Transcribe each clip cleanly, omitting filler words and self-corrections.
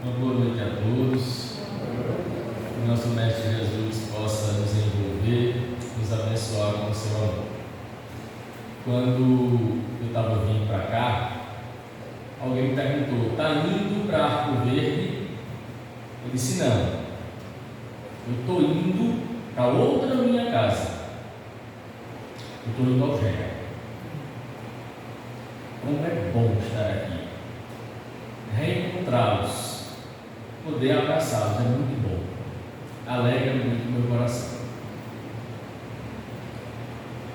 Uma boa noite a todos. Que nosso Mestre Jesus possa nos envolver, nos abençoar com o seu amor. Quando eu estava vindo para cá, alguém me perguntou: está indo para Arco Verde? Eu disse: não, eu estou indo para outra minha casa. Eu estou indo ao Gé. Como é bom estar aqui, reencontrá-los, poder abraçá-los, é muito bom, alegra muito o meu coração.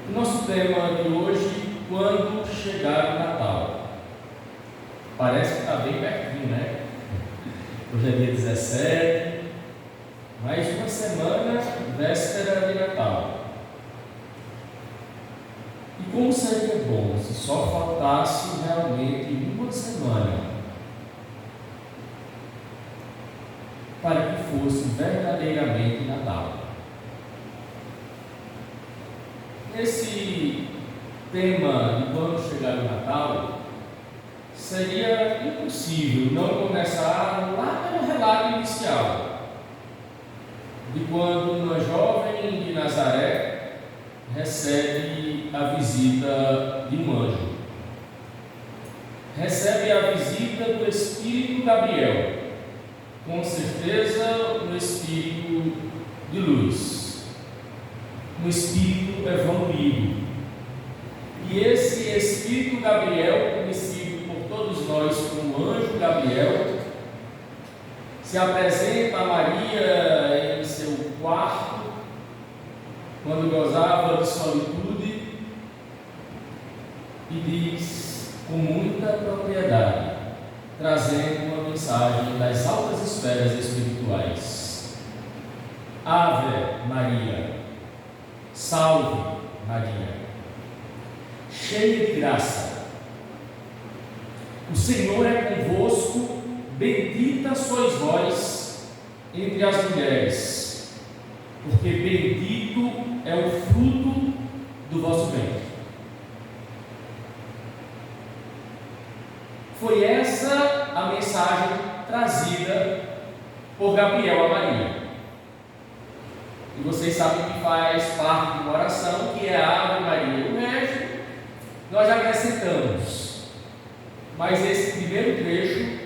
O nosso tema de hoje: quando chegar o Natal. Parece que está bem pertinho, né? Hoje é dia 17, mais uma semana, véspera de Natal. E como seria bom se só faltasse realmente uma semana para que fosse verdadeiramente Natal. Esse tema de quando chegar o Natal, seria impossível não começar lá pelo relato inicial, de quando uma jovem de Nazaré recebe a visita de um anjo. Recebe a visita do Espírito Gabriel, com certeza um espírito de luz, um espírito evoluído. E esse Espírito Gabriel, conhecido por todos nós como Anjo Gabriel, se apresenta a Maria em seu quarto, quando gozava de solitude, e diz com muita propriedade, trazendo uma mensagem das altas esferas espirituais: Ave Maria, salve Maria, cheia de graça, o Senhor é convosco, bendita sois vós entre as mulheres, porque bendito é o fruto do vosso ventre. Foi essa a mensagem trazida por Gabriel a Maria. E vocês sabem que faz parte de uma oração, que é a Ave Maria. O resto nós acrescentamos, mas esse primeiro trecho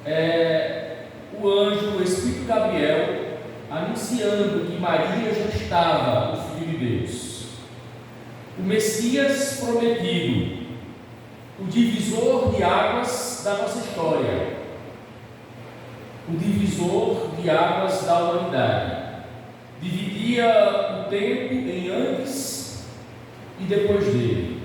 é o anjo, o Espírito Gabriel, anunciando que Maria já estava, o Filho de Deus, o Messias prometido, o divisor de águas da nossa história, o divisor de águas da humanidade. Dividia o tempo em antes e depois dele.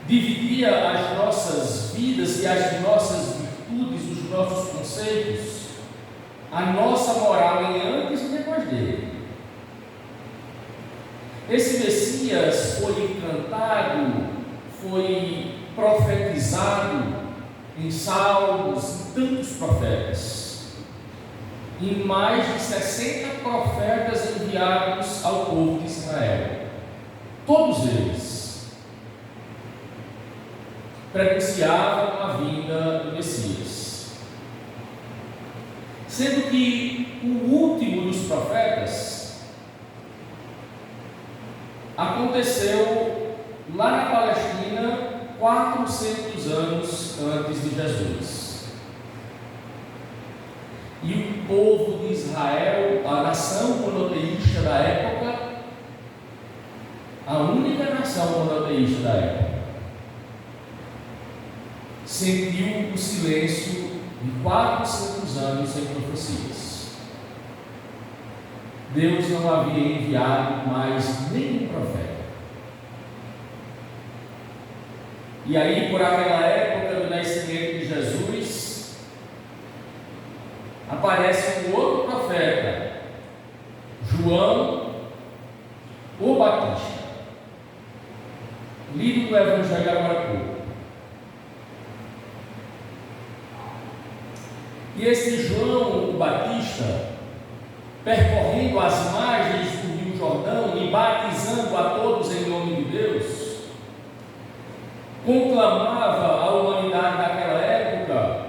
Dividia as nossas vidas e as nossas virtudes, os nossos conceitos, a nossa moral em antes e depois dele. Esse Messias foi cantado, foi profetizado em salmos, em tantos profetas, em mais de 60 profetas enviados ao povo de Israel. Todos eles prenunciavam a vinda do Messias, sendo que o último dos profetas aconteceu lá na Palestina 400 anos antes de Jesus. E o povo de Israel, a nação monoteísta da época, a única nação monoteísta da época, sentiu o silêncio de 400 anos sem profecias. Deus não havia enviado mais nenhum profeta. E aí, por aquela época do nascimento de Jesus, aparece um outro profeta, João o Batista, lido no Evangelho agora há pouco. E esse João o Batista, percorrendo as margens do Rio Jordão e batizando a todos em nome de Deus, conclamava a humanidade daquela época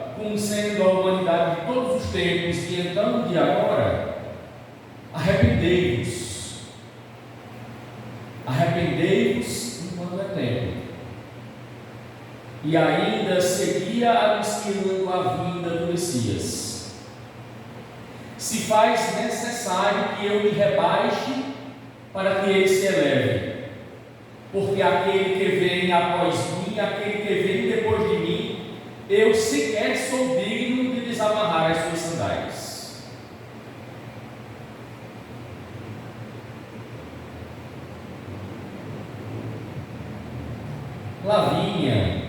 de agora, arrependei-vos. Arrependei-vos enquanto é tempo. E ainda seguia anunciando a vinda do Messias. Se faz necessário que eu me rebaixe para que ele se eleve. Porque aquele que vem após mim, aquele que vem depois de mim, eu sequer sou digno de desamarrar as suas sandálias. Lavínia,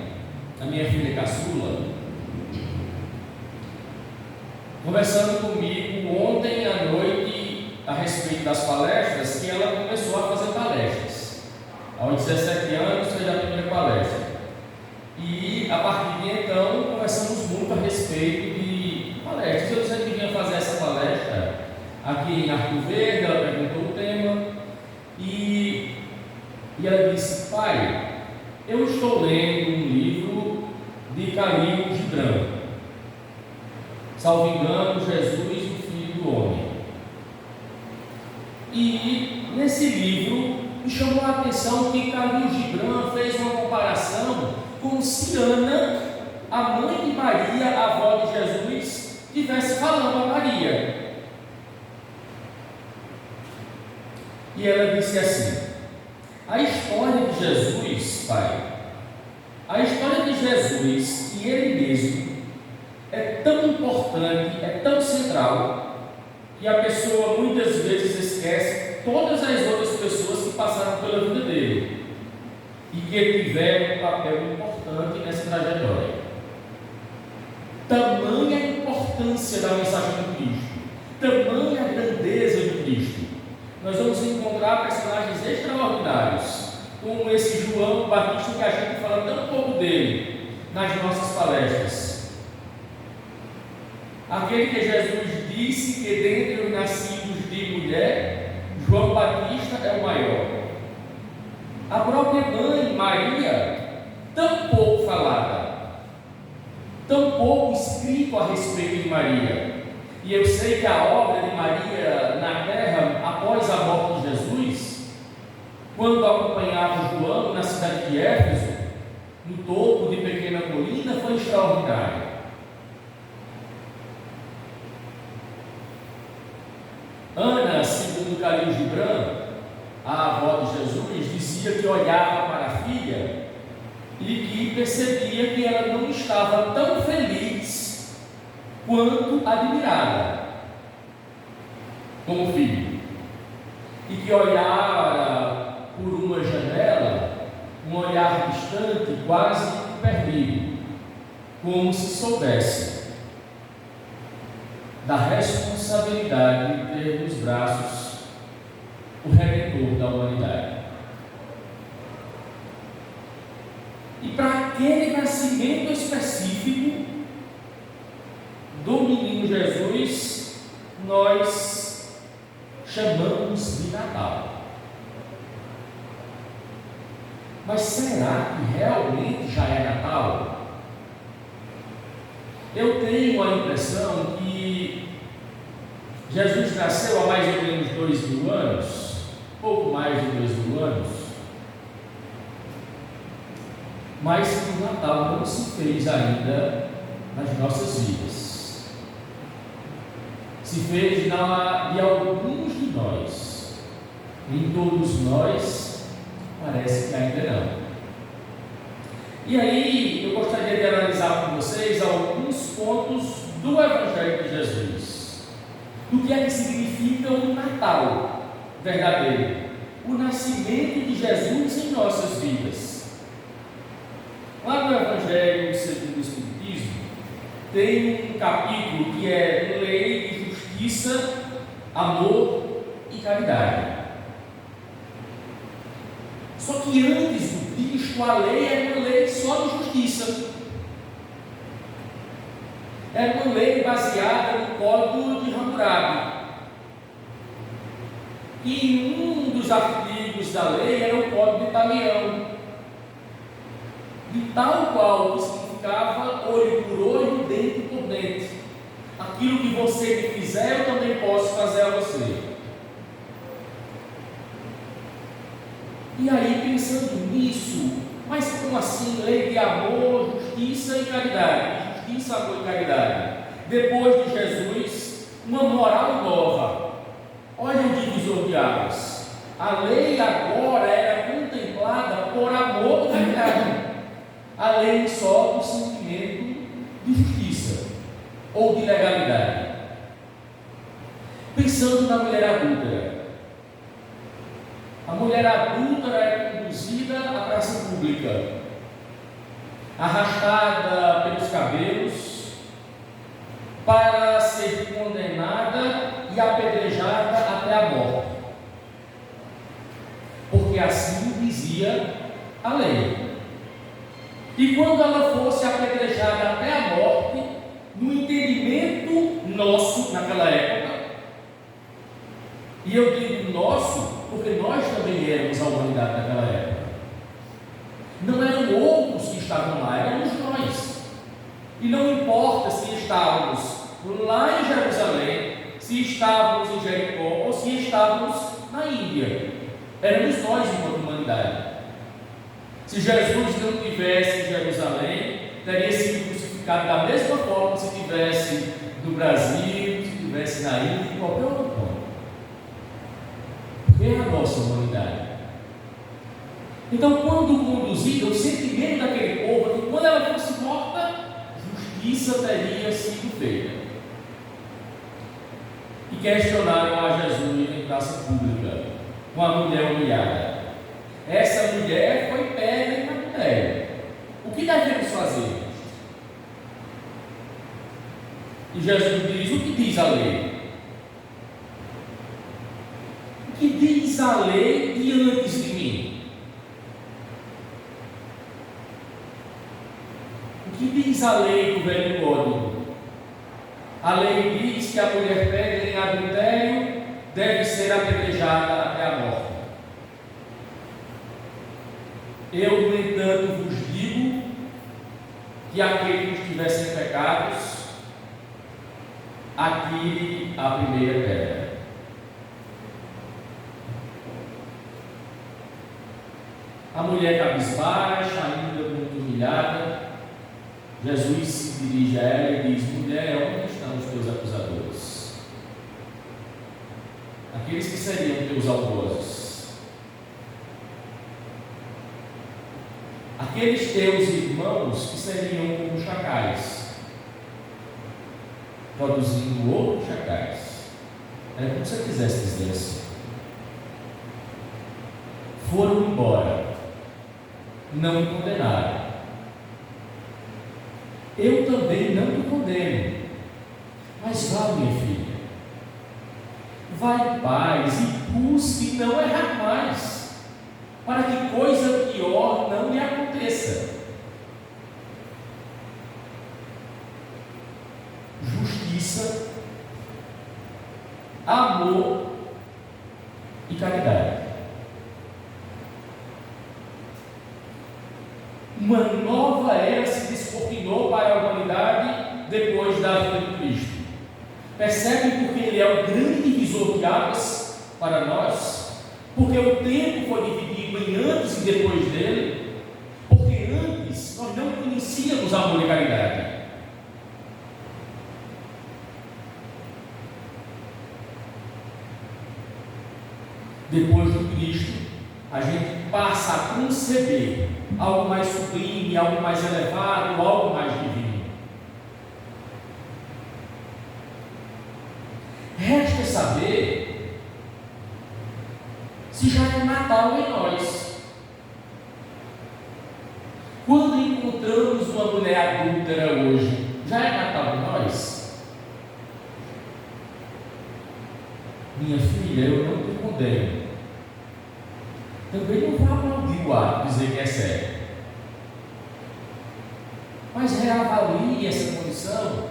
a minha filha caçula, conversando comigo ontem à noite a respeito das palestras, que ela começou a fazer palestras. Aos 17 anos fez a primeira palestra. E a partir de então conversamos muito a respeito de palestras. Eu disse que vinha fazer essa palestra aqui em Arco Verde. Ela perguntou o tema e ela disse: pai, eu estou lendo um livro de Khalil Gibran, salvo engano, Jesus, o Filho do Homem. E nesse livro me chamou a atenção que Khalil Gibran fez uma comparação com se Ana, a mãe de Maria, a avó de Jesus, estivesse falando a Maria. E ela disse assim: a história de Jesus, pai, a história de Jesus e ele mesmo é tão importante, é tão central, que a pessoa muitas vezes esquece todas as outras pessoas que passaram pela vida dele e que tiveram um papel importante nessa trajetória. Tamanha a importância da mensagem do Cristo, tamanha a grandeza do Cristo. Nós vamos encontrar personagens extraordinários, como esse João Batista, que a gente fala tão pouco dele nas nossas palestras. Aquele que Jesus disse que dentre os nascidos de mulher, João Batista é o maior. A própria mãe, Maria, tão pouco falada, tão pouco escrito a respeito de Maria. E eu sei que a obra de Maria na terra, após a morte de Jesus, quando acompanhava João na cidade de Éfeso, no topo de pequena colina, foi extraordinária. Ana, segundo Khalil Gibran, a avó de Jesus, dizia que olhava para a filha e que percebia que ela não estava tão feliz quanto admirada como filho, e que olhava por uma janela, um olhar distante, quase perdido, como se soubesse da responsabilidade de ter nos braços o Redentor da humanidade. E para aquele nascimento específico do menino Jesus, nós chamamos de Natal. Mas será que realmente já é Natal? Eu tenho a impressão que Jesus nasceu há mais ou menos 2000 anos, pouco mais de 2000 anos, mas que o Natal não se fez ainda nas nossas vidas. Se fez de alguns de nós, em todos nós, parece que ainda não. E aí, eu gostaria de analisar com vocês alguns pontos do Evangelho de Jesus, do que é que significa o Natal verdadeiro, o nascimento de Jesus em nossas vidas. Lá no Evangelho segundo o Espiritismo, tem um capítulo que é lei de justiça, amor e caridade. Só que antes do Cristo, a lei era uma lei só de justiça. Era uma lei baseada no Código de Hammurabi. E um dos artigos da lei era o Código Italiano, de tal qual que significava olho por olho, dente por dente. aquilo que você me fizer, eu também posso fazer a você. E aí, pensando nisso, mas como assim? Lei de amor, justiça e caridade. Justiça, amor e caridade. Depois de Jesus, uma moral nova. Olha o divisor de águas. A lei agora era contemplada por amor e caridade. A lei só do sentimento de justiça ou de legalidade. Pensando na mulher adúltera. A mulher adúltera é conduzida à praça pública, arrastada pelos cabelos, para ser condenada e apedrejada até a morte. Porque assim dizia a lei. E quando ela fosse apedrejada até a morte, no entendimento nosso naquela época, e eu digo nosso, porque nós também éramos a humanidade daquela época. Não eram outros que estavam lá, éramos nós. E não importa se estávamos lá em Jerusalém, se estávamos em Jericó ou se estávamos na Índia. Éramos nós enquanto humanidade. Se Jesus não tivesse em Jerusalém, teria sido crucificado da mesma forma se estivesse no Brasil, se estivesse na Índia, em qualquer outro ponto. É a nossa humanidade. Então, quando conduzida, o sentimento daquele povo é que quando ela fosse morta, justiça teria sido feita. E questionaram a Jesus em praça pública, com a mulher humilhada. Essa mulher foi pedra em adultério. O que devemos fazer? E Jesus diz: o que diz a lei? O que diz a lei diante de mim? O que diz a lei do velho código? A lei diz que a mulher pega em adultério deve ser apedrejada até a morte. Eu, no entanto, vos digo que aquele que estiver sem pecados, atire a primeira pedra. A mulher cabisbaixa, ainda muito humilhada, Jesus se dirige a ela e diz: mulher, onde estão os teus acusadores? Aqueles que seriam teus algozes, aqueles teus irmãos que seriam como chacais, produzindo outros chacais. É como se você quisesse dizer assim. Foram embora, não me condenaram. Eu também não me condeno. Mas vá, minha filha, vá em paz e busque não errar mais, para que coisa pior não lhe aconteça. Justiça, amor e caridade. Uma nova era se descortinou para a humanidade depois da vida de Cristo. Percebe porque ele é o grande divisor de águas para nós? Porque o tempo foi dividido em antes e depois dele. Porque antes nós não conhecíamos amor e caridade. Depois de Cristo, a gente passa a conceber algo mais sublime, algo mais elevado, algo mais divino. Resta saber se já é Natal em nós. Quando encontramos uma mulher adúltera hoje, já é Natal em nós? Minha filha, eu não te condeno. Também não vá aplaudir o ato, dizer que é sério. Mas reavalie essa condição.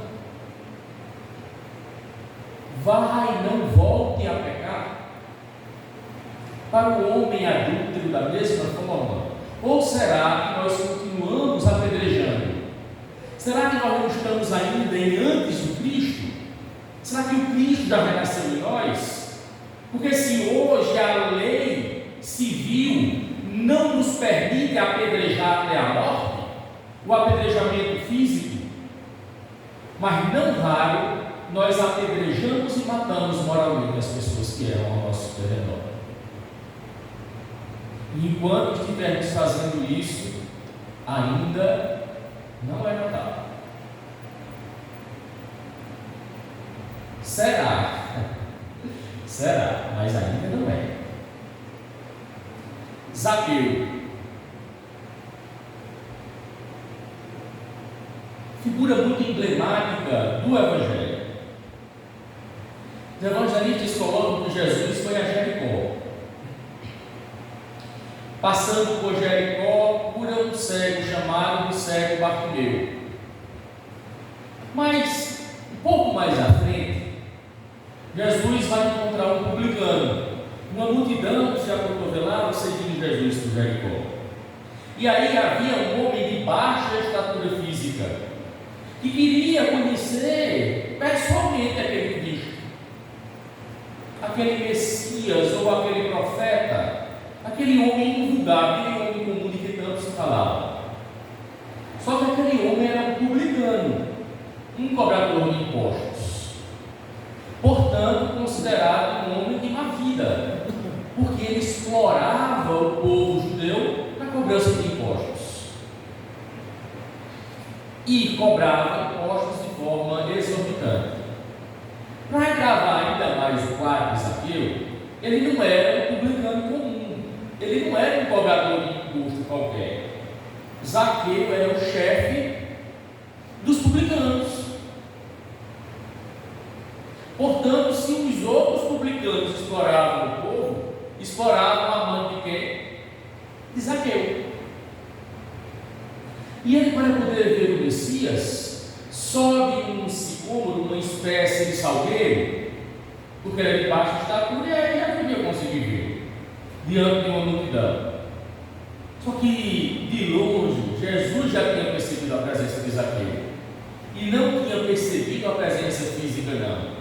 Vá e não volte a pecar. Para o homem adúltero da mesma forma? Ou será que nós continuamos apedrejando? Será que nós não estamos ainda em antes do Cristo? Será que o Cristo já renasceu em nós? Porque se hoje a lei civil não nos permite apedrejar até a morte, o apedrejamento físico, mas não raro nós apedrejamos e matamos moralmente as pessoas que eram ao nosso redor. E enquanto estivermos fazendo isso, ainda não é Natal. Será? Será, mas ainda não é. Zaqueu, figura muito emblemática do Evangelho. Os evangelistas colocam que Jesus foi a Jericó. Passando por Jericó, cura um cego chamado de cego Bartimeu. Mas, um pouco mais à frente, Jesus vai encontrar um publicano. Uma multidão se acotovelava seguindo Jesus por Jericó. E aí havia um homem de baixa estatura física, que queria conhecer pessoalmente aquele Cristo, aquele Messias ou aquele profeta, aquele homem invulgar, aquele homem comum de que tanto se falava. Só que aquele homem era um publicano, um cobrador de impostos, portanto considerado um homem de má vida, porque ele explorava o povo judeu na cobrança de impostos e cobrava impostos de forma exorbitante. Para agravar ainda mais o quadro de Zaqueu, ele não era um publicano comum, ele não era um cobrador de imposto qualquer. Zaqueu era o chefe dos publicanos. Portanto, se os outros publicanos exploravam o povo, exploravam a mão de quem? De Zaqueu. E ele, para poder ver o Messias, sobe um sicômoro, uma espécie de salgueiro, porque ele é de baixa estatura e aí já podia conseguir ver, diante de uma multidão. Só que, de longe, Jesus já tinha percebido a presença de Zaqueu, e não tinha percebido a presença física, não.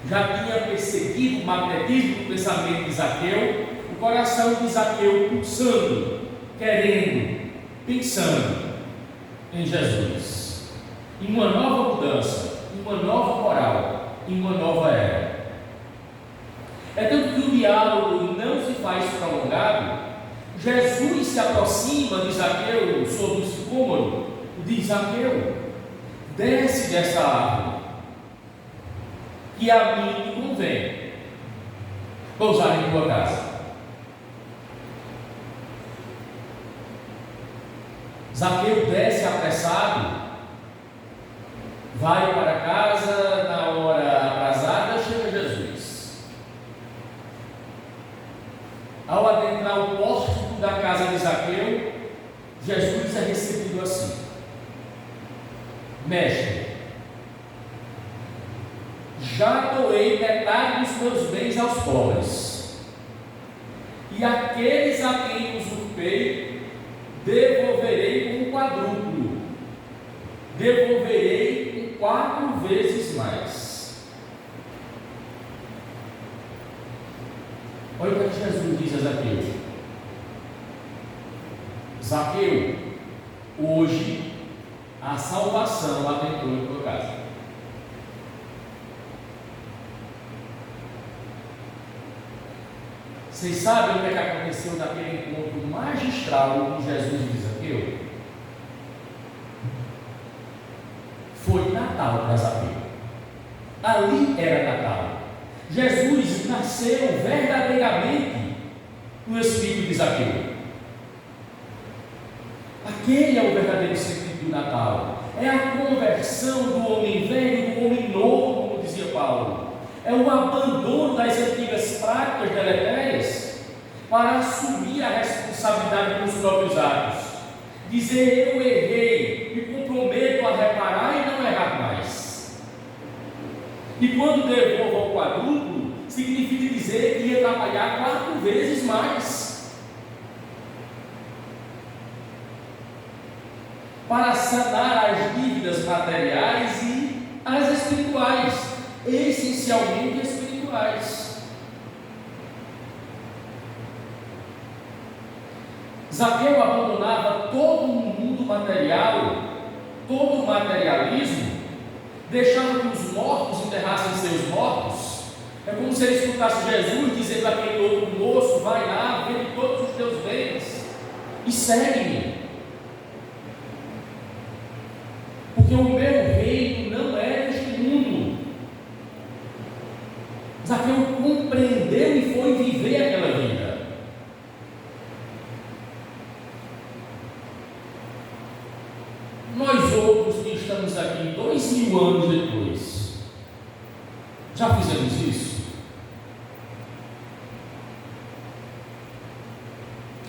Já tinha percebido o magnetismo do pensamento de Zaqueu, o coração de Zaqueu pulsando, querendo, pensando em Jesus, em uma nova mudança, em uma nova moral, em uma nova era. É tanto que o diálogo não se faz prolongado. Jesus se aproxima de Zaqueu sobre o sicômoro, diz: Zaqueu, desce dessa árvore, que a mim me convém pousar em tua casa. Zaqueu desce apressado, vai para casa, na hora aprazada chega Jesus. Ao adentrar o pórtico da casa de Zaqueu, Jesus é recebido assim: Mestre, já doei metade dos meus bens aos pobres, e aqueles a quem usurpei devolverei com quadruplo, devolverei com 4 vezes mais. Olha o que Jesus diz a Zaqueu: Zaqueu, hoje a salvação adentrou em tua casa. Vocês sabem o que aconteceu naquele encontro magistral de Jesus e Zaqueu? Foi Natal para Zaqueu. Ali era Natal. Jesus nasceu verdadeiramente no espírito de Zaqueu. Aquele é o verdadeiro sentido do Natal. É a conversão do homem velho, do homem novo, como dizia Paulo. É o abandono das antigas práticas deletérias para assumir a responsabilidade pelos próprios atos. Dizer: eu errei, me comprometo a reparar e não errar mais. E quando devolvo ao quadruplo, significa dizer que ia trabalhar 4 vezes mais para sanar as dívidas materiais e as espirituais. essencialmente espirituais. Zaqueu abandonava todo o mundo material, todo o materialismo, deixando que os mortos enterrassem seus mortos. É como se ele escutasse Jesus dizendo àquele outro moço: vai lá, vende todos os teus bens e segue-me, porque o meu reino não é deste mundo. Zaqueu compreendeu e foi viver aquela vida. Nós outros que estamos aqui 2000 anos depois, já fizemos isso?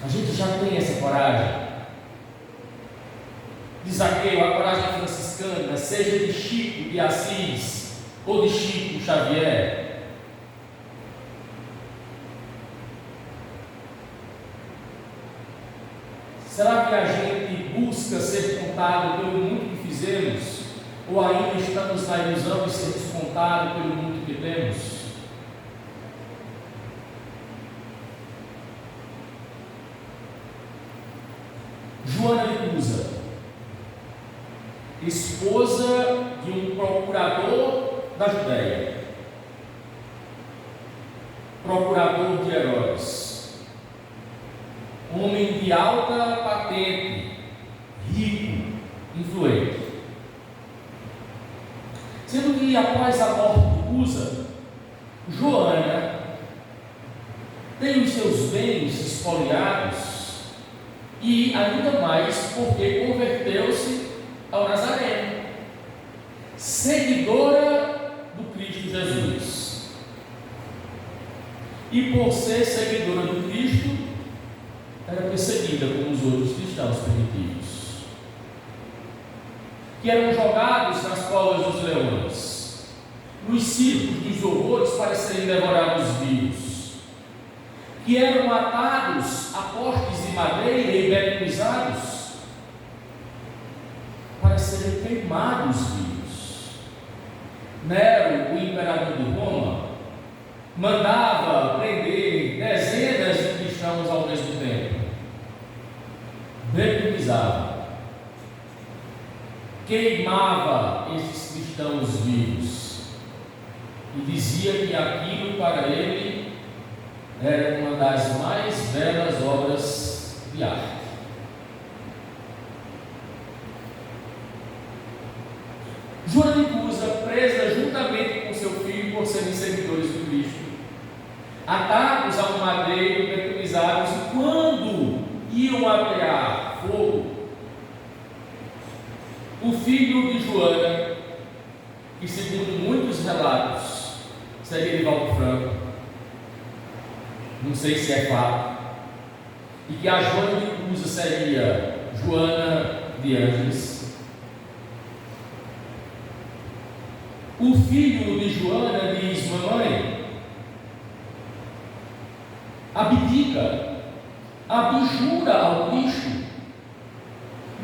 A gente já tem essa coragem de Zaqueu, a coragem franciscana, seja de Chico de Assis ou de Chico Xavier. Será que a gente busca ser contado pelo muito que fizemos, ou ainda estamos na ilusão de ser descontado pelo muito que temos? Joana de Cusa, esposa de um procurador da Judéia, procurador de Herodes, homem de alta patente, rico, influente. Sendo que após a morte de Cusa, Joana tem os seus bens espoliados, e ainda mais porque converteu-se ao Nazareno, seguidora do Cristo Jesus. E por ser seguidora do Cristo, era perseguida como os outros cristãos primitivos, que eram jogados nas covas dos leões, nos circos dos horrores para serem devorados vivos, que eram atados a postes de madeira e betonizados para serem queimados vivos. Nero, o imperador de Roma, mandava prender dezenas de cristãos ao mesmo tempo, betonizava, queimava esses cristãos vivos e dizia que aquilo para ele era uma das mais belas obras de arte. Joana de Cusa, presa juntamente com seu filho por serem seguidores do Cristo, atados a um madeiro, betonizados, e quando iam atear fogo, o filho de Joana, que segundo muitos relatos seria Divaldo Franco, não sei se é fato, e que a Joana de Cusa seria Joana de Ângeles. O filho de Joana diz: mamãe, abdica, abjura ao Cristo,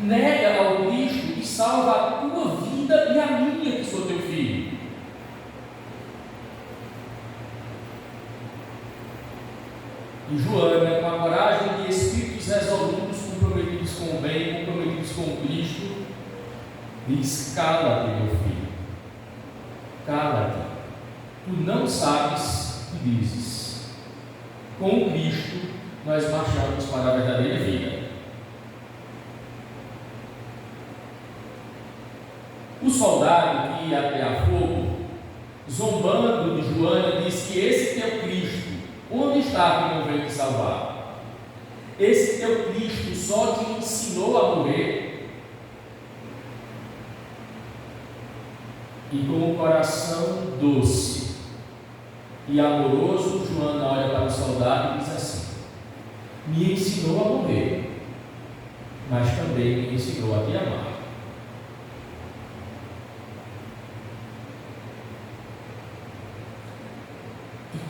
nega ao Cristo e salva a tua vida e a minha, que sou teu filho. E Joana, com a coragem de espíritos resolutos, comprometidos com o bem, comprometidos com Cristo, diz: cala-te, meu filho, cala-te, tu não sabes o que dizes. Com Cristo nós marchamos para a verdadeira vida. O soldado que ia atear fogo, zombando de Joana, diz que esse teu Cristo, onde está que não veio te salvar? Esse teu Cristo só te ensinou a morrer. E com o coração doce e amoroso, Joana olha para o soldado e diz assim: me ensinou a morrer, mas também me ensinou a te amar.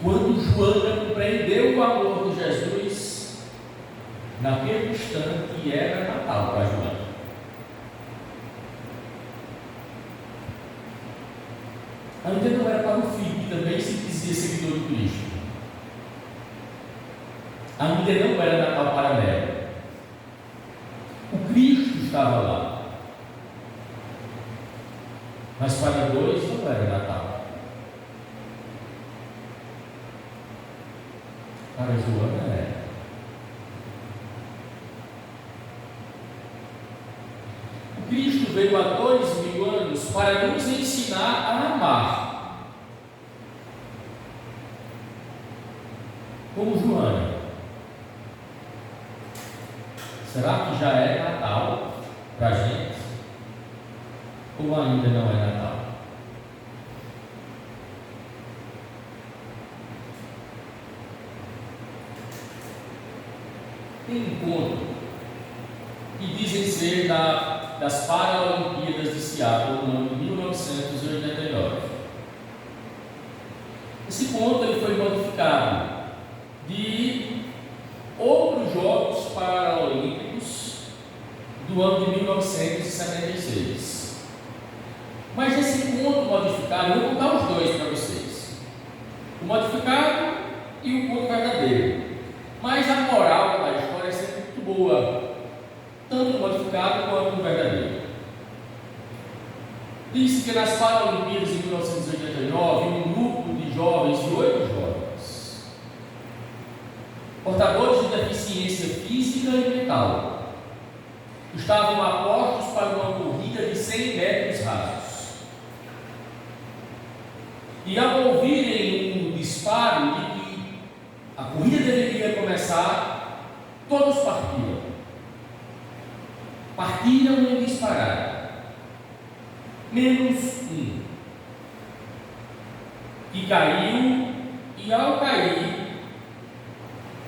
Quando Joana compreendeu o amor de Jesus, naquele instante era Natal para Joana. Ainda não era para o dizia seguidor de Cristo. Ainda não era Natal para Nero. O Cristo estava lá. Mas para dois não era Natal. Para Joana era. O Cristo veio há 2000 anos para nos ensinar a amar. Como Joana. Será que já é Natal para a gente? Ou ainda não é Natal? Tem um encontro que dizem ser das Paralimpíadas de Seattle no ano de 1989. Esse ponto ele foi modificado de outros Jogos Paralímpicos do ano de 1976. Mas esse ponto modificado, eu vou contar os dois para vocês: o modificado e o ponto verdadeiro. Mas a moral da história é sempre muito boa, tanto o modificado quanto o verdadeiro. Disse que nas Paralimpíadas de 1989, um grupo de jovens, de 8 jovens, portadores de deficiência física e mental, estavam apostos para uma corrida de 100 metros rasos. E ao ouvirem um disparo de que a corrida deveria começar, todos partiram. Partiram em disparada, menos um, que caiu e, ao cair,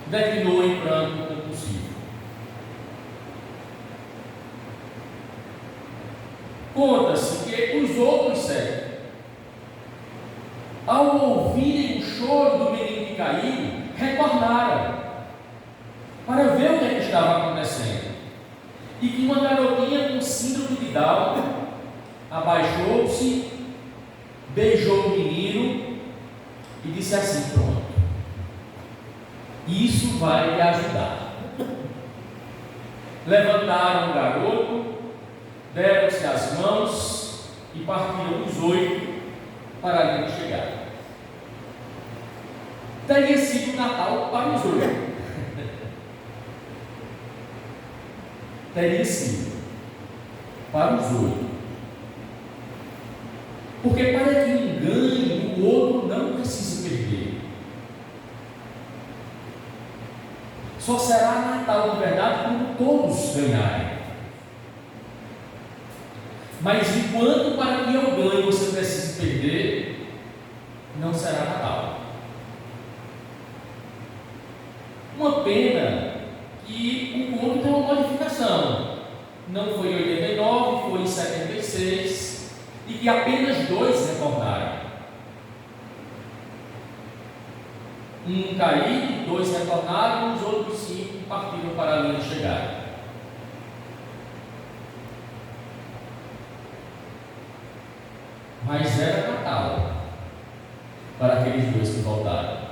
declinou em pranto compulsivo. Conta-se que os outros 7, ao ouvirem o choro do menino que caiu, retornaram para ver o que estava acontecendo. E que uma garotinha com síndrome de Down abaixou-se, beijou o menino e disse assim: pronto, isso vai lhe ajudar. Levantaram o garoto, deram-se as mãos e partiram os 8 para ali chegar. Teria sido Natal para os 8. Teria sido para os 8. Porque para que um ganhe, o outro não precisa perder. Só será Natal de verdade quando todos ganharem. Mas enquanto para que eu ganhe você precisa perder, não será Natal. Uma pena que o conto tem uma modificação. Não foi em 89, foi em 76, e que apenas 2 retornaram. Um caiu, 2 retornaram, os outros 5 partiram para a linha de chegada. Mas era Natal para aqueles 2 que voltaram.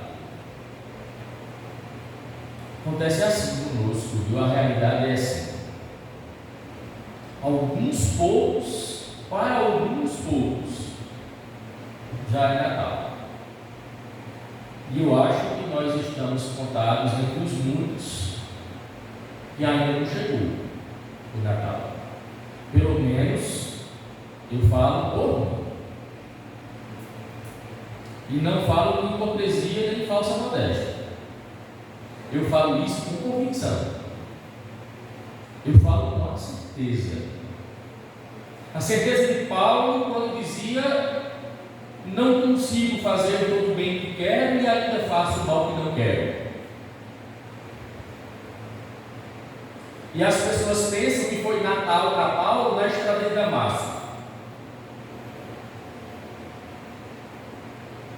Acontece assim conosco, viu? A realidade é assim. Alguns poucos, para alguns poucos, já é Natal. E eu acho que nós estamos contados entre os muitos que ainda não chegou o Natal. Pelo menos eu falo por mim. E não falo com hipocrisia nem falsa modéstia. Eu falo isso com convicção. Eu falo com a certeza. A certeza de Paulo quando dizia: não consigo fazer todo o bem que quero e ainda faço o mal que não quero. E as pessoas pensam que foi Natal para Paulo na estrada de Damasco.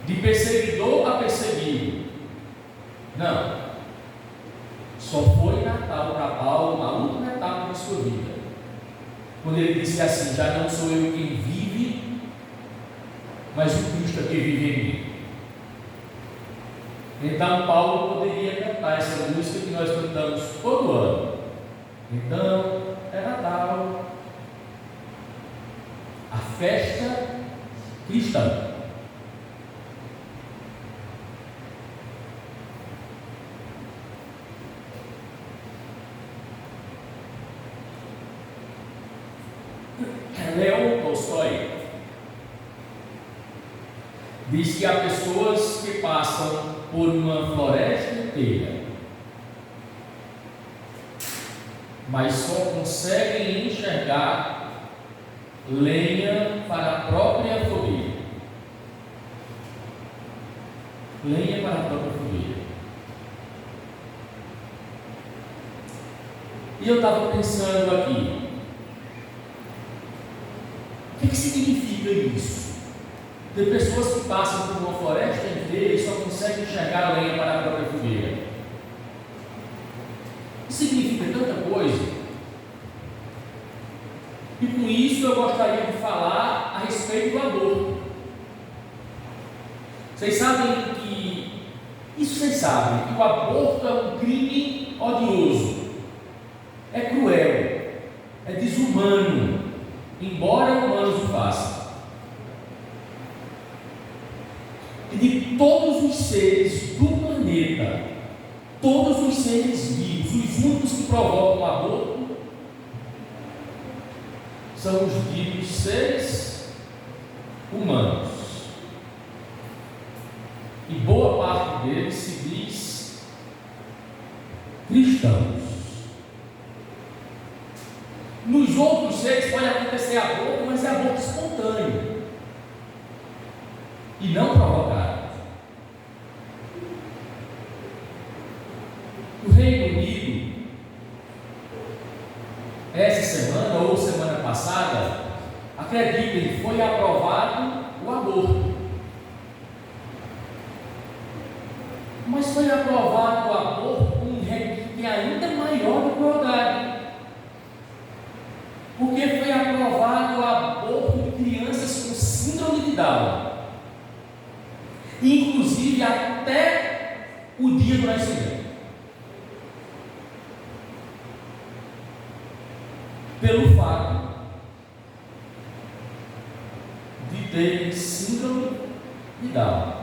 De perseguidor a perseguido. Não. Só foi Natal para Paulo na última etapa da sua vida. Quando ele disse assim: já não sou eu quem vive, mas o Cristo é que vive em mim. Então Paulo poderia cantar essa música que nós cantamos todo ano. Então é Natal, a festa cristã. Leon Tolstói diz que há pessoas que passam por uma floresta inteira, mas só conseguem enxergar lenha para a própria fogueira. Lenha para a própria fogueira. E eu estava pensando aqui, o que significa isso? Tem pessoas que passam por uma floresta inteira e só conseguem enxergar lenha para a própria fogueira. Isso significa tanta coisa. E com isso eu gostaria de falar a respeito do aborto. Vocês sabem que o aborto é um crime odioso, é cruel, é desumano, embora humanos o façam. E de todos os seres do planeta, todos os seres vivos, os únicos que provocam o aborto são os ditos seres humanos. E boa parte deles se diz cristãos. Nos outros seres pode acontecer aborto, mas é aborto espontâneo e não provocado. No Reino Unido, essa semana ou semana passada, acreditem, foi aprovado o aborto. Mas foi aprovado o aborto com um requinte ainda maior de crueldade. Porque foi aprovado o aborto de crianças com síndrome de Down, inclusive até o dia do nascimento, pelo fato de terem síndrome de Down.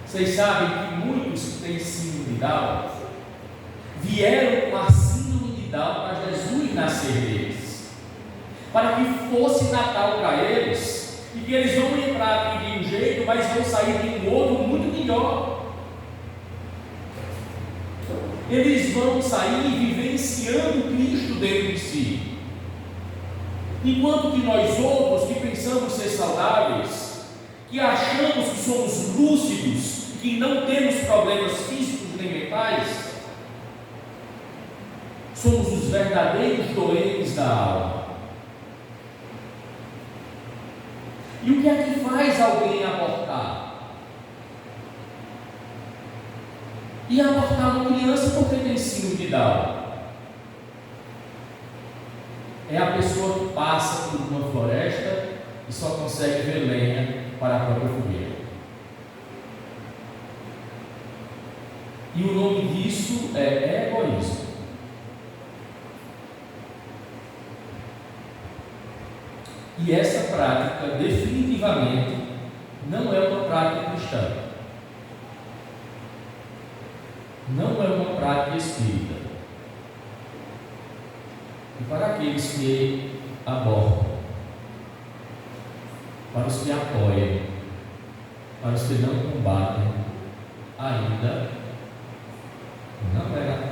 Vocês sabem que muitos que têm síndrome de Down vieram com a síndrome de Down para Jesus nascer deles, para que fosse Natal para eles, e que eles vão entrar aqui de um jeito, mas vão sair de um outro muito melhor. Eles vão sair vivenciando Cristo dentro de si, enquanto que nós outros que pensamos ser saudáveis, que achamos que somos lúcidos, que não temos problemas físicos nem mentais, somos os verdadeiros doentes da alma. E o que é que faz alguém abortar? E abortar uma criança porque tem síndrome de Down? É a pessoa que passa por uma floresta e só consegue ver lenha para a própria fogueira. E o nome disso é egoísmo. E essa prática definitivamente não é uma prática cristã, não é uma prática espírita. E para aqueles que abortam, para os que apoiam, para os que não combatem, ainda não é.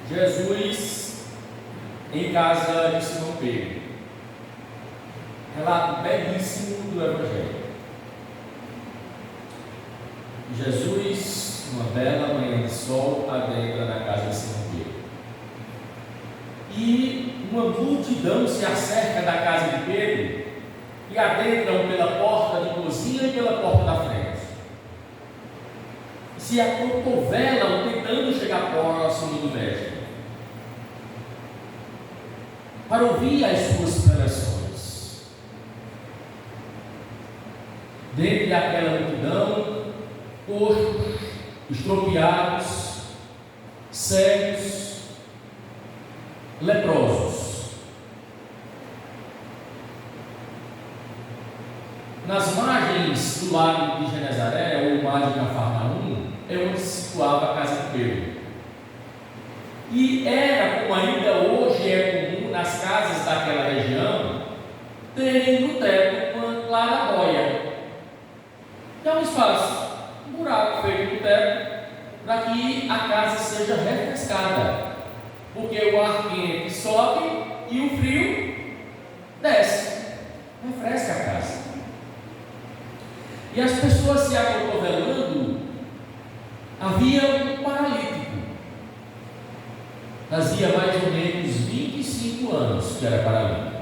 Jesus em casa de Simão Pedro. Relato belíssimo do Evangelho. Jesus, uma bela manhã de sol, adentra na casa de Simão Pedro. E uma multidão se acerca da casa de Pedro e adentram pela porta de cozinha e pela porta da frente. se acotovelam tentando chegar próximo do Mestre, para ouvir as suas pregações. Dentre aquela multidão, coxos, estropiados, cegos, leprosos. Nas margens do lago de Genezaré, ou mar de Cafarnaum, é onde se situava a casa de Pedro. E era, como ainda hoje é comum nas casas daquela região, terem no teto uma clarabóia, que é um espaço, um buraco feito no teto, para que a casa seja refrescada, porque o ar quente sobe e o frio desce, refresca a casa. E as pessoas se acotovelando, havia um paralítico, fazia mais ou menos 25 anos que era paralítico,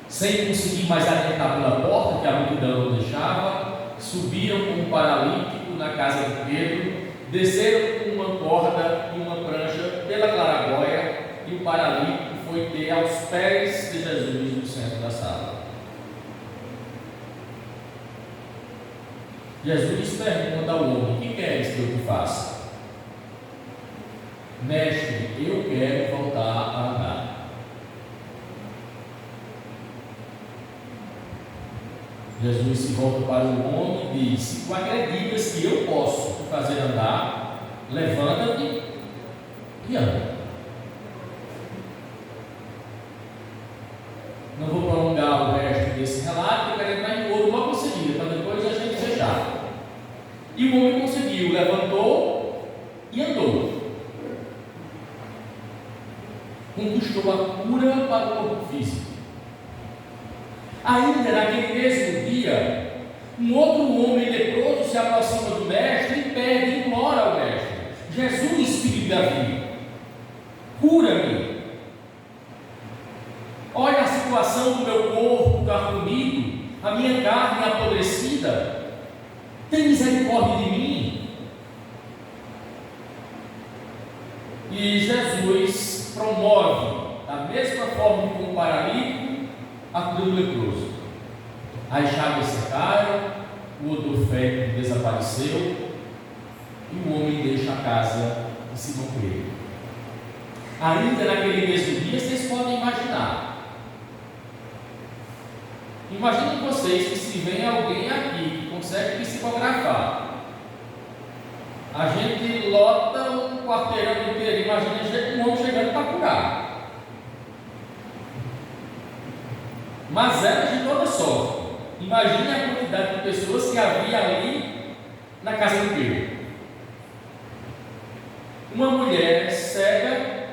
sem conseguir mais adentrar pela porta que a multidão não deixava, subiram com um paralítico na casa de Pedro, desceram com uma corda e uma prancha pela clarabóia, e o paralítico foi ter aos pés de Jesus no centro da sala. Jesus pergunta ao homem: "Que queres que eu te faça?" "Mestre, eu quero voltar a andar." Jesus se volta para o homem e diz: "Se tu acreditas que eu posso te fazer andar, levanta-te e anda." Não vou prolongar o resto desse relato, eu quero entrar em outro logo em seguida, para depois a gente fechar. E o homem conseguiu, levantou e andou. Conquistou a cura para o corpo físico. Ainda naquele mesmo dia, um outro homem leproso se aproxima do mestre e pede, implora ao mestre: "Jesus, filho de Davi, cura-me. Olha a situação do meu corpo carcomido, a minha carne apodrecida. Tem misericórdia de mim." E Jesus promove, da mesma forma que com o paralítico, a cura do leproso. As chagas secaram, o odor fétido desapareceu, e o homem deixa a casa e se conclui. Ainda naquele mesmo dia, vocês podem imaginar. Imaginem vocês que se vem alguém aqui que consegue psicografar, a gente lota um quarteirão inteiro. Imagina um homem chegando para curar. Mas era de toda sorte. Imagine a quantidade de pessoas que havia ali na casa de Pedro. Uma mulher cega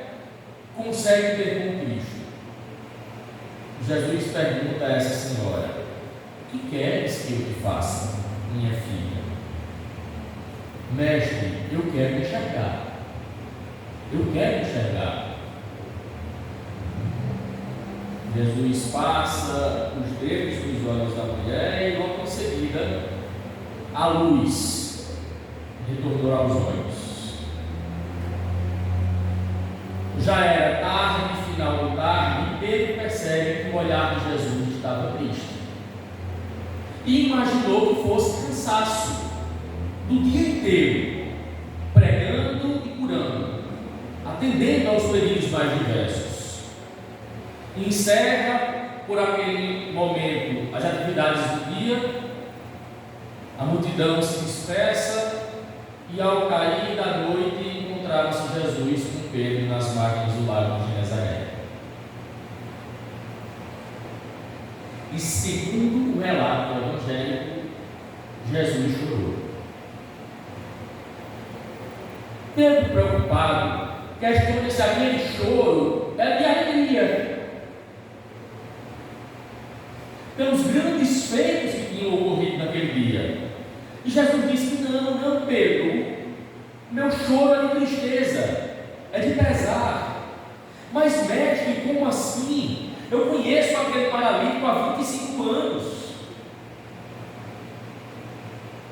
consegue ver com Cristo. Jesus pergunta a essa senhora: "O que queres que eu te faça, minha filha?" "Mestre, eu quero enxergar. Eu quero enxergar." Jesus passa os dedos nos olhos da mulher e logo em seguida a luz retornou aos olhos. Já era tarde, final de tarde, e Pedro percebe que o olhar de Jesus estava triste e imaginou que fosse cansaço do dia inteiro, pregando e curando, atendendo aos pedidos mais diversos. Encerra por aquele momento as atividades do dia, a multidão se dispersa e ao cair da noite encontrava-se Jesus com Pedro nas margens do lago de Genezaré. E segundo o relato do evangélico, Jesus chorou. Pedro, preocupado, questiona se aquele choro é de alegria pelos grandes feitos que tinham ocorrido naquele dia. E Jesus disse que não, Pedro, meu choro é de tristeza, é de pesar. Mas mestre, como assim? Eu conheço aquele paralítico há 25 anos.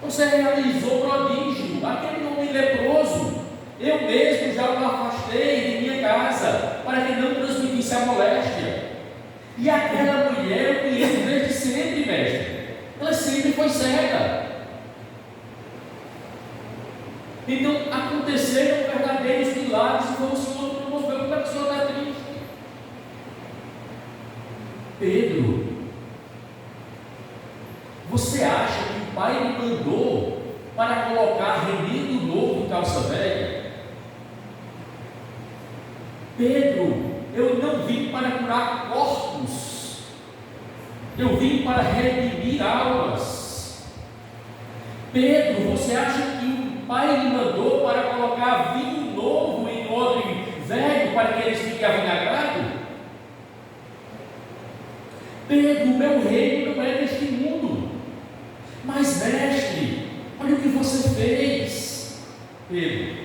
Você realizou prodígio, aquele homem leproso, eu mesmo já o afastei de minha casa, para que não transmitisse a moléstia. E aquela mulher eu conheço desde sempre, mestre. Ela sempre foi cega. Então aconteceram verdadeiros milagres e foi o Senhor que promoveu. Como é que o Senhor está triste? Pedro, você acha que o Pai me mandou para colocar remendo novo em calça velha? Pedro, eu não vim para curar corpos, eu vim para redimir almas. Pedro, você acha que o Pai me mandou para colocar vinho novo em odre velho para que eles fiquem avinagrados? Pedro, o meu reino não é deste mundo. Mas, mestre, olha o que você fez. Pedro,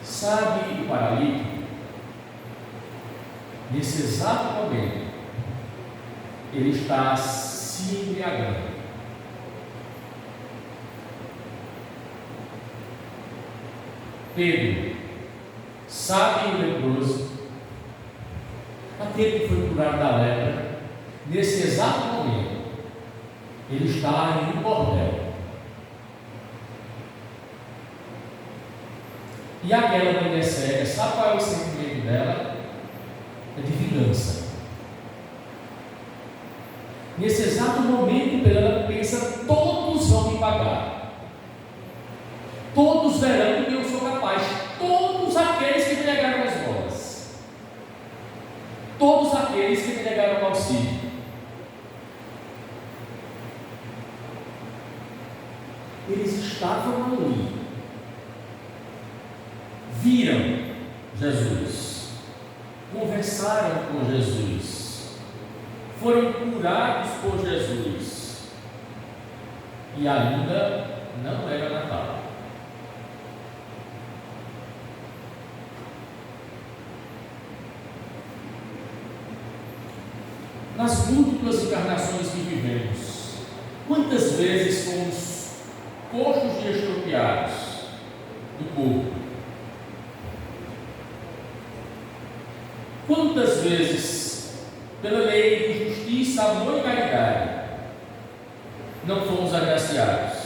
sabe o paralítico? Nesse exato momento, ele está se embriagando. Pedro, sabe o leproso? Aquele que foi curado da lepra, nesse exato momento, ele está em um bordel. E aquela mulher cega, sabe qual é o sentimento dela? É de vingança. Nesse exato momento, ela pensa: todos vão me pagar, todos verão que eu sou capaz, todos aqueles que me negaram as bolas, todos aqueles que me negaram o auxílio. Eles estavam ali, viram Jesus, conversaram com Jesus, foram curados por Jesus, e ainda não era Natal. Nas múltiplas encarnações que vivemos, quantas vezes fomos coxos e estropiados do corpo? Quantas vezes, pela lei de justiça, amor e caridade, não fomos agraciados?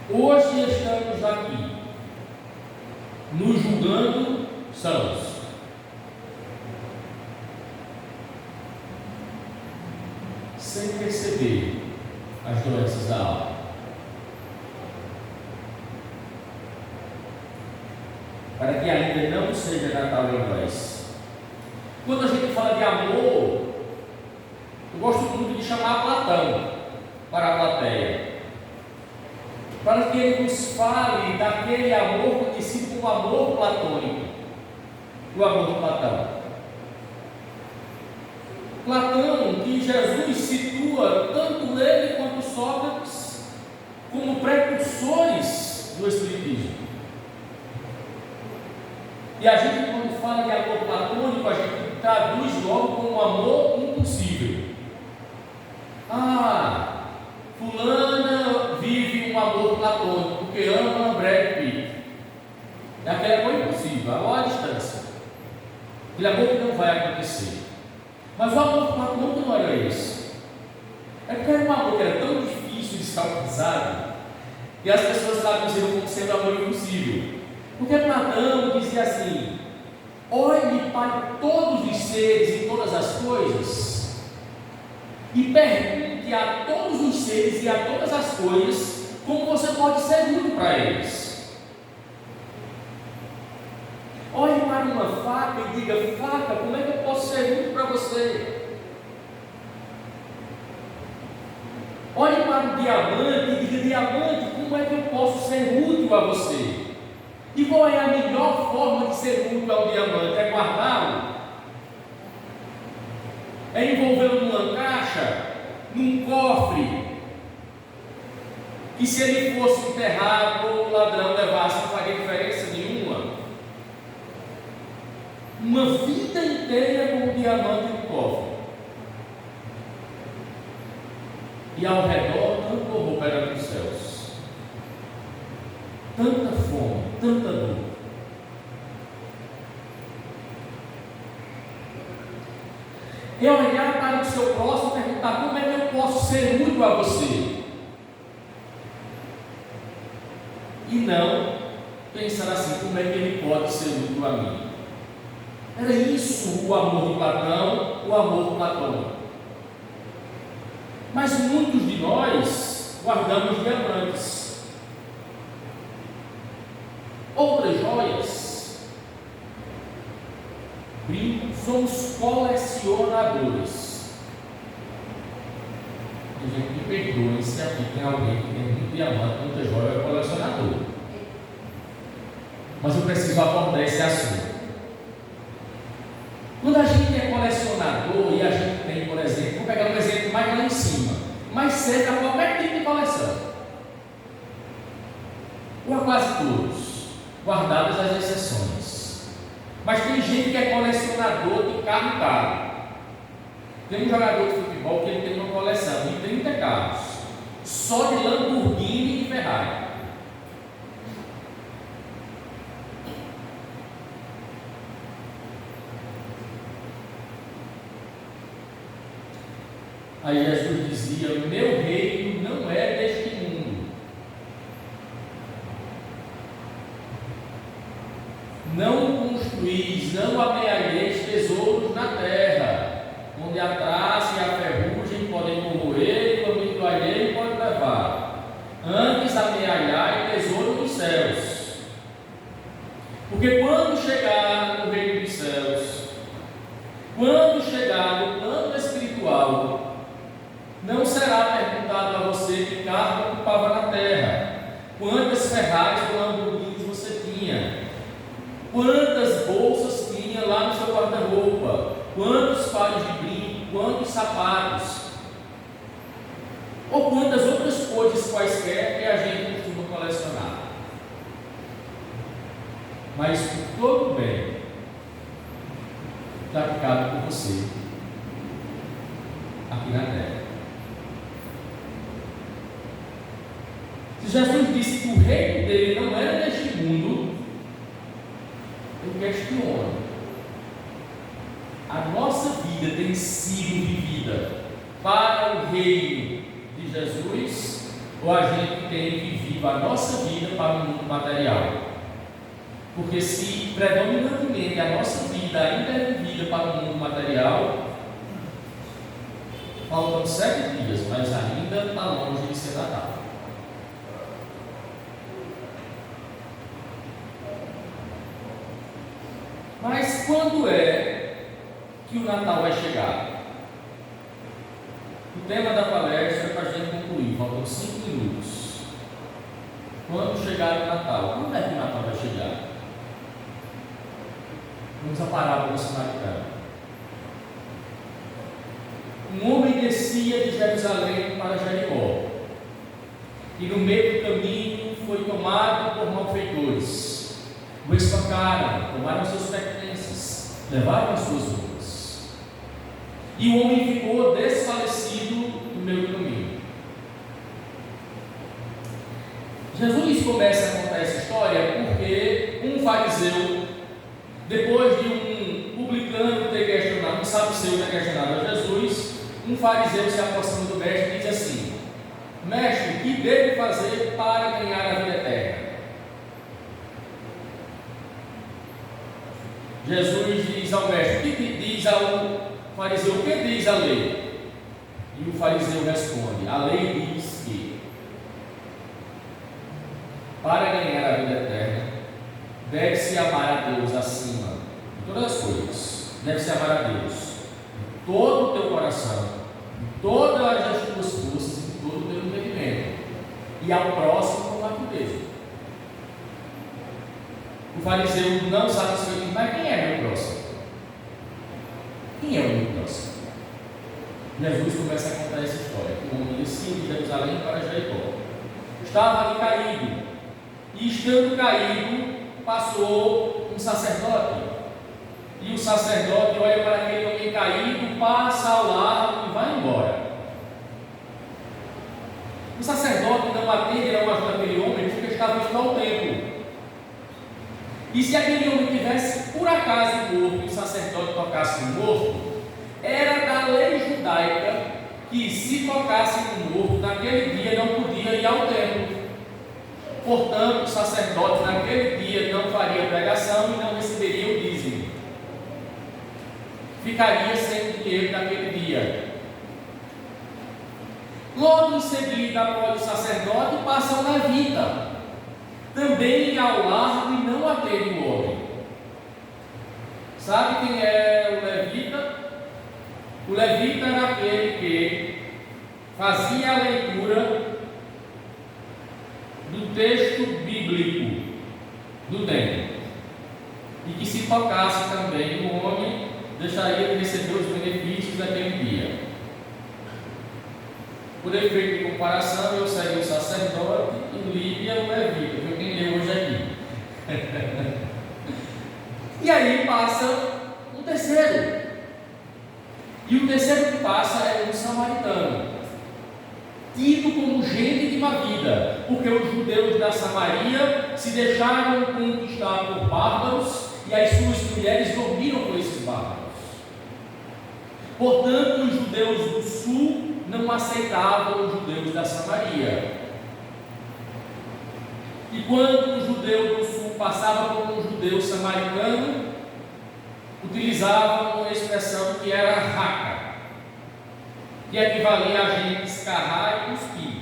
Hoje estamos aqui, nos julgando sãos, sem perceber as doenças da alma. Para que ainda não seja Natal em nós. Quando a gente fala de amor, eu gosto muito de chamar Platão para a plateia, para que ele nos fale daquele amor conhecido como amor platônico, o amor de Platão. Platão, que Jesus situa tanto ele quanto Sócrates como precursores do Espiritismo. E a gente, quando fala de amor platônico, a gente traduz logo como amor impossível. Ah, fulana vive um amor platônico porque ama Brad Pitt. É aquele amor impossível, amor à distância. Aquele amor que não vai acontecer. Mas o amor platônico não era esse. É porque era um amor que era tão difícil de ser alcançado que as pessoas traduziram como sendo amor impossível. Porque Platão dizia assim: olhe para todos os seres e todas as coisas e pergunte a todos os seres e a todas as coisas como você pode ser útil para eles. Olhe para uma faca e diga: faca, como é que eu posso ser útil para você? Olhe para o diamante e diga: diamante, como é que eu posso ser útil a você? E qual é a melhor forma de ser útil ao diamante? É guardá-lo? É envolvê-lo numa caixa? Num cofre? Que se ele fosse enterrado ou o ladrão levasse, não faria diferença nenhuma? Uma vida inteira com o diamante no cofre. E ao redor tanta fome, tanta dor. É olhar para o seu próximo e perguntar: como é que eu posso ser útil a você? E não pensar assim: como é que ele pode ser útil a mim? Era isso o amor de Platão, o amor platônico. Mas muitos de nós guardamos diamantes, outras joias, brincos, somos colecionadores. A gente me perdoe se aqui tem alguém que tem muito diamante, muita joia, é colecionador. Mas eu preciso abordar esse assunto. Quando a gente é colecionador e a gente tem, por exemplo, vou pegar um exemplo mais lá em cima, mais cerca a qualquer tipo de coleção, ou a quase todos, guardadas as exceções. Mas tem gente que é colecionador de carro caro. Tem um jogador de futebol que ele tem uma coleção de 30 carros, só de Lamborghini e Ferrari. Aí Jesus dizia: meu reino não é deste mundo. Não construís, não amealheis tesouros na terra, onde a traça e a ferrugem podem corroer e o amigo alheio pode levar. Antes amealhai tesouro nos céus. Porque quando chegar no reino dos céus, quando chegar no plano espiritual, não será perguntado a você que carro ocupava na terra, quantas Ferraris ou Lamborghinis você tinha, quantas bolsas tinha lá no seu guarda-roupa, quantos pares de brinco, quantos sapatos, ou quantas outras coisas quaisquer que a gente costuma colecionar. Mas por todo o bem praticado por você aqui na terra. Se Jesus disse que o reino dele não era deste mundo, eu questiono: a nossa vida tem sido vivida para o reino de Jesus, ou a gente tem vivido a nossa vida para o mundo material? Porque se predominantemente a nossa vida ainda é vivida para o mundo material, faltam 7 dias, mas ainda está longe de ser Natal. Mas quando é que o Natal vai chegar? O tema da palestra é para a gente concluir, faltam 5 minutos. Quando chegar o Natal? Quando é que o Natal vai chegar? Vamos a parábola samaritana. Um homem descia de Jerusalém para Jericó, e no meio do caminho foi tomado por malfeitores. O espancaram, tomaram seus pertences, levaram as suas roupas. E o homem ficou desfalecido no meio do caminho. Jesus começa a contar essa história porque um fariseu, depois de um publicano ter questionado, um saduceu ter questionado a Jesus, um fariseu se aproxima do mestre e diz assim: mestre, o que devo fazer para ganhar a vida eterna? Jesus diz ao mestre: o que diz ao fariseu? O que diz a lei? E o fariseu responde: a lei diz que para ganhar a vida eterna deve-se amar a Deus acima de todas as coisas. Deve-se amar a Deus de todo o teu coração, de todas as tuas forças e de todo o teu entendimento, e ao próximo como a ti mesmo. O fariseu não satisfeito, mas quem é meu próximo? Quem é o meu próximo? Jesus começa a contar essa história. O homem descia de Jerusalém para Jericó. Estava ali caído, e estando caído, passou um sacerdote. E o sacerdote olha para aquele homem caído, passa ao lado e vai embora. O sacerdote não atende, não ajuda aquele homem, porque estava indo ao templo. E se aquele homem tivesse por acaso morto e o sacerdote tocasse no morto, era da lei judaica que se tocasse no morto naquele dia não podia ir ao templo. Portanto, o sacerdote naquele dia não faria pregação e não receberia o dízimo. Ficaria sem dinheiro naquele dia. Logo em seguida, após o sacerdote, passa o levita, também ao largo e não aquele homem. Sabe quem é o levita? O levita era aquele que fazia a leitura do texto bíblico do templo, e que se tocasse também o homem, deixaria de receber os benefícios daquele dia. Por efeito de comparação, eu saí o sacerdote e Lídia o levita, que eu quem leu hoje aqui. E aí passa o terceiro. E o terceiro que passa é um samaritano, tido como gente de má vida, porque os judeus da Samaria se deixaram conquistar por bárbaros e as suas mulheres dormiram com esses bárbaros. Portanto, os judeus do sul não aceitavam os judeus da Samaria. E quando o judeu do sul passava por um judeu samaritano, utilizavam uma expressão que era raca, que equivalia a gente escarrar e cuspir.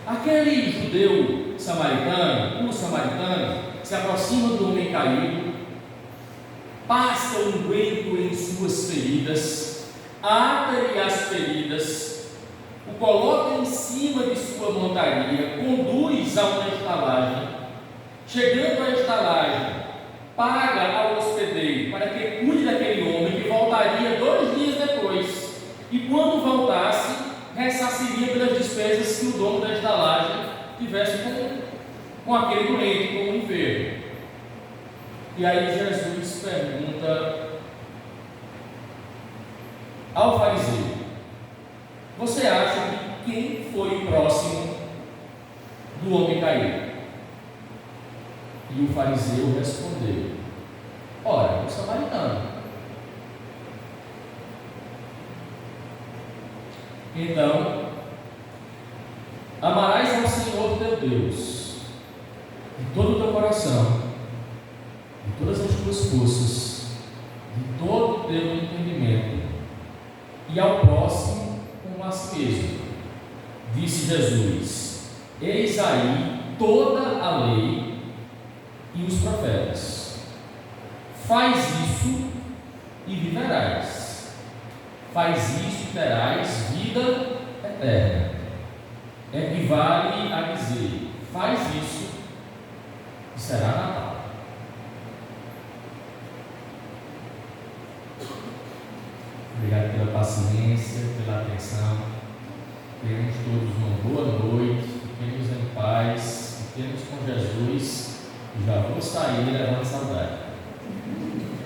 Aquele judeu samaritano, o samaritano, se aproxima do homem caído, passa o unguento em suas feridas, ata-lhe as feridas, o coloca em cima de sua montaria, conduz a uma estalagem. Chegando à estalagem, paga ao hospedeiro para que cuide daquele homem, que voltaria 2 dias depois, e quando voltasse, ressarciria pelas despesas que o dono da estalagem tivesse com aquele doente, com o enfermo. E aí Jesus pergunta ao fariseu: você acha que quem foi próximo do homem caído? E o fariseu respondeu: ora, o samaritano. Então, amarás ao Senhor teu Deus de todo o teu coração, de todas as tuas forças, de todo o teu entendimento, e ao próximo como a si mesmo. Disse Jesus: eis aí toda a lei e os profetas. Faz isso e viverás. Faz isso e terás vida eterna. Equivale a dizer: faz isso e será Natal. Obrigado pela paciência, pela atenção. Tenhamos todos uma boa noite. Fiquemos em paz. Fiquemos com Jesus. Já vou sair levando saudade.